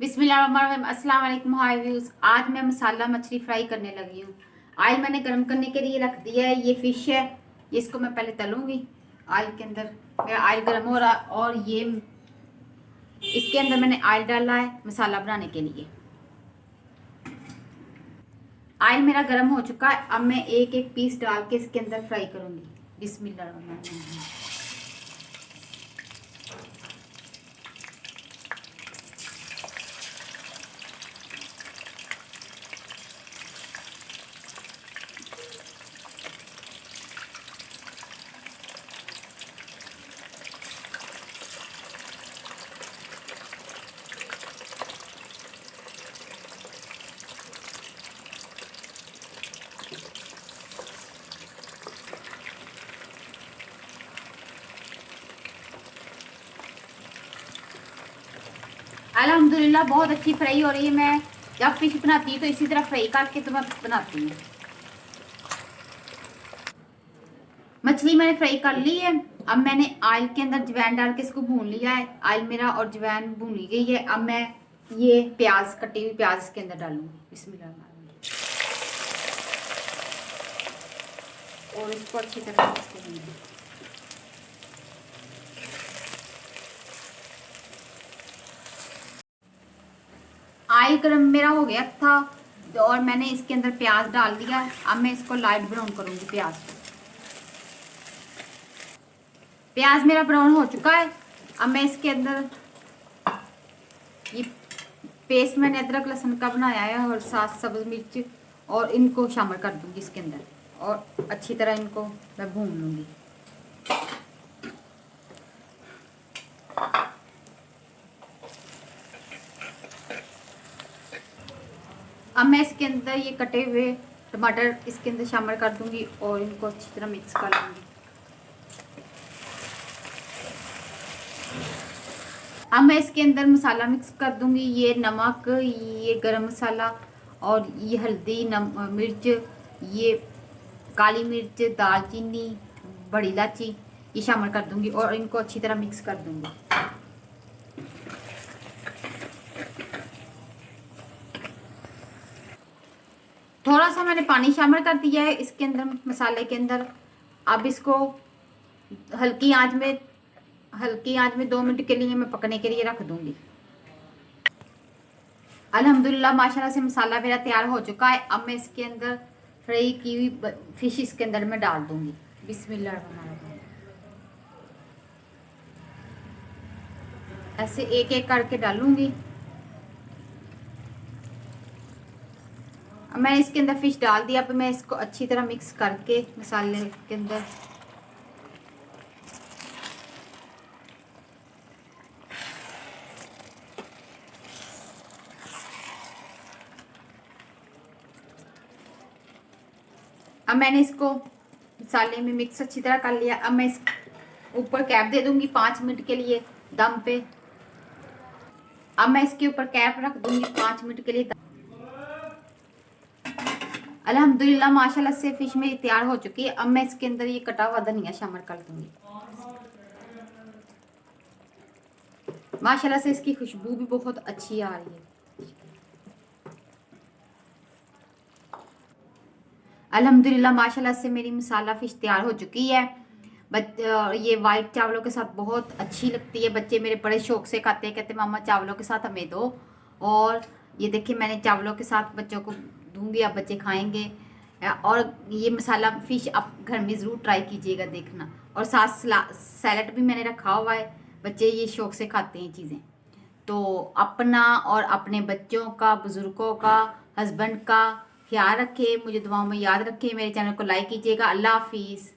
बिस्मिल्लाहिर्रहमानिर्रहीम। अस्सलाम वालेकुम हाय व्यूज। आज मैं मसाला मछली फ्राई करने लगी हूँ। ऑयल मैंने गर्म करने के लिए रख दिया है। ये फिश है, इसको मैं पहले तलूंगी ऑयल के अंदर। मेरा ऑयल गर्म हो रहा और ये इसके अंदर मैंने ऑयल डाला है मसाला बनाने के लिए। ऑयल मेरा गर्म हो चुका है। अब मैं एक एक पीस डाल के इसके अंदर फ्राई करूंगी। बिस्मिल्लाहिर्रहमानिर्रहीम। अल्हम्दुलिल्लाह बहुत अच्छी फ्राई हो रही है। मैं जब फिश बनाती हूँ तो इसी तरह फ्राई करके तो मैं बनाती हूँ। मछली मैंने फ्राई कर ली है। अब मैंने ऑयल के अंदर जवैन डाल के इसको भून लिया है। ऑयल मेरा और जवैन भूनी गई है। अब मैं ये प्याज, कटी हुई प्याज इसके अंदर डालूंगी। बिस्मिल्लाह। और इसको अच्छी तरह मिक्स करूंगी। ऑयल गर्म मेरा हो गया था और मैंने इसके अंदर प्याज डाल दिया। अब मैं इसको लाइट ब्राउन करूंगी। प्याज मेरा ब्राउन हो चुका है। अब मैं इसके अंदर ये पेस्ट मैंने अदरक लहसुन का बनाया है और साथ सब्ज मिर्च और इनको शामिल कर दूंगी इसके अंदर और अच्छी तरह इनको मैं भून लूंगी। अब मैं इसके अंदर ये कटे हुए टमाटर इसके अंदर शामिल कर दूंगी और इनको अच्छी तरह मिक्स कर लूंगी। अब मैं इसके अंदर मसाला मिक्स कर दूंगी। ये नमक, ये गरम मसाला और ये हल्दी, मिर्च, ये काली मिर्च, दालचीनी, बड़ी इलायची ये शामिल कर दूंगी और इनको अच्छी तरह मिक्स कर दूंगी। थोड़ा सा मैंने पानी शामिल कर दिया है इसके अंदर, मसाले के अंदर। अब इसको हल्की आंच में 2 मिनट के लिए मैं पकने के लिए रख दूंगी। अल्हम्दुलिल्लाह माशाल्लाह से मसाला मेरा तैयार हो चुका है। अब मैं इसके अंदर फ्राई की हुई फिश इसके अंदर मैं डाल दूंगी। बिस्मिल्लाह। ऐसे एक एक करके डालूंगी। अब मैंने इसके अंदर फिश डाल दिया। अब मैं इसको अच्छी तरह मिक्स करके मसाले के अंदर अब मैंने इसको मसाले में मिक्स अच्छी तरह कर लिया। अब मैं इस ऊपर कैप दे दूंगी 5 मिनट के लिए दम पे। अब मैं इसके ऊपर कैप रख दूंगी 5 मिनट के लिए। अल्हम्दुलिल्लाह माशाल्लाह से फिश मेरी तैयार हो चुकी है। अब मैं इसके अंदर ये कटा हुआ धनिया शामिल कर दूंगी। माशाल्लाह से इसकी खुशबू भी बहुत अच्छी आ रही है। अल्हम्दुलिल्लाह माशाल्लाह से मेरी मसाला फिश तैयार हो चुकी है। ये वाइट चावलों के साथ बहुत अच्छी लगती है। बच्चे मेरे बड़े शौक से खाते हैं, कहते मामा चावलों के साथ हमें दो। और ये देखिए मैंने चावलों के साथ बच्चों को दूंगी, अब बच्चे खाएंगे। और ये मसाला फिश आप घर में ज़रूर ट्राई कीजिएगा देखना। और साथ सैलड भी मैंने रखा हुआ है, बच्चे ये शौक से खाते हैं चीज़ें। तो अपना और अपने बच्चों का, बुज़ुर्गों का, हस्बैंड का ख्याल रखें। मुझे दुआओं में याद रखें। मेरे चैनल को लाइक कीजिएगा। अल्लाह हाफिज़।